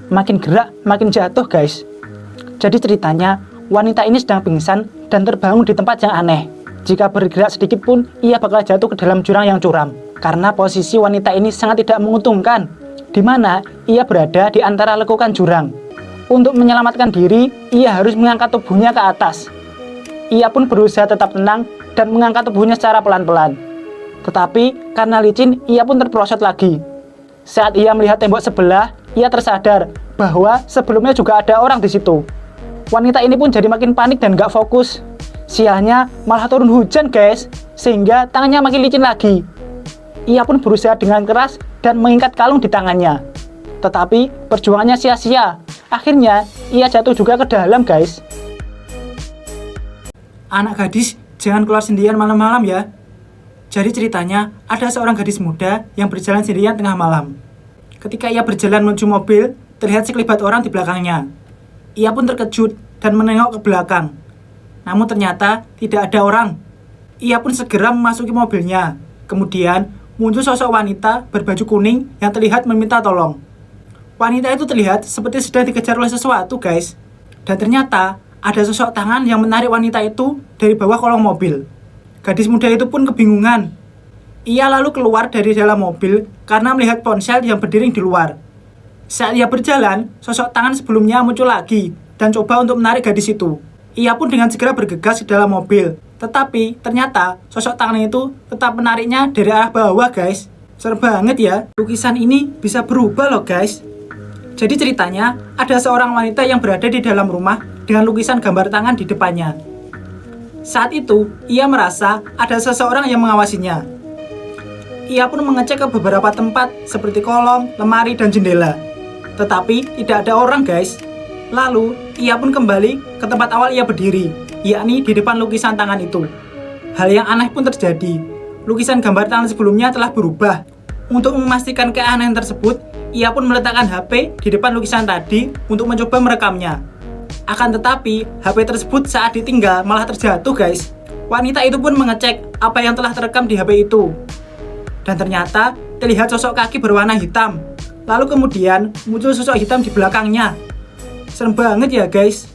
makin gerak, makin jatuh guys. Jadi ceritanya, wanita ini sedang pingsan dan terbangun di tempat yang aneh. Jika bergerak sedikit pun, ia bakal jatuh ke dalam jurang yang curam. Karena posisi wanita ini sangat tidak menguntungkan, di mana ia berada di antara lekukan jurang. Untuk menyelamatkan diri, ia harus mengangkat tubuhnya ke atas. Ia pun berusaha tetap tenang dan mengangkat tubuhnya secara pelan-pelan. Tetapi karena licin, ia pun terperosot lagi. Saat ia melihat tembok sebelah, ia tersadar bahwa sebelumnya juga ada orang di situ. Wanita ini pun jadi makin panik dan gak fokus. Sialnya malah turun hujan guys, sehingga tangannya makin licin lagi. Ia pun berusaha dengan keras dan mengikat kalung di tangannya. Tetapi perjuangannya sia-sia. Akhirnya ia jatuh juga ke dalam guys. Anak gadis, jangan keluar sendirian malam-malam ya. Jadi ceritanya, ada seorang gadis muda yang berjalan sendirian tengah malam. Ketika ia berjalan menuju mobil, terlihat sekelibat orang di belakangnya. Ia pun terkejut dan menengok ke belakang. Namun ternyata tidak ada orang. Ia pun segera memasuki mobilnya. Kemudian muncul sosok wanita berbaju kuning yang terlihat meminta tolong. Wanita itu terlihat seperti sedang dikejar oleh sesuatu guys. Dan ternyata ada sosok tangan yang menarik wanita itu dari bawah kolong mobil. Gadis muda itu pun kebingungan. Ia lalu keluar dari dalam mobil karena melihat ponsel yang berdiri di luar. Saat ia berjalan, sosok tangan sebelumnya muncul lagi dan coba untuk menarik gadis itu. Ia pun dengan segera bergegas ke dalam mobil. Tetapi ternyata sosok tangan itu tetap menariknya dari arah bawah guys. Serem banget ya. Lukisan ini bisa berubah loh guys. Jadi ceritanya ada seorang wanita yang berada di dalam rumah dengan lukisan gambar tangan di depannya. Saat itu, ia merasa ada seseorang yang mengawasinya. Ia pun mengecek ke beberapa tempat seperti kolong, lemari, dan jendela. Tetapi tidak ada orang guys. Lalu, ia pun kembali ke tempat awal ia berdiri, yakni di depan lukisan tangan itu. Hal yang aneh pun terjadi. Lukisan gambar tangan sebelumnya telah berubah. Untuk memastikan keanehan tersebut, ia pun meletakkan HP di depan lukisan tadi untuk mencoba merekamnya. Akan tetapi, HP tersebut saat ditinggal malah terjatuh guys. Wanita itu pun mengecek apa yang telah terekam di HP itu. Dan ternyata terlihat sosok kaki berwarna hitam. Lalu kemudian muncul sosok hitam di belakangnya. Serem banget ya guys.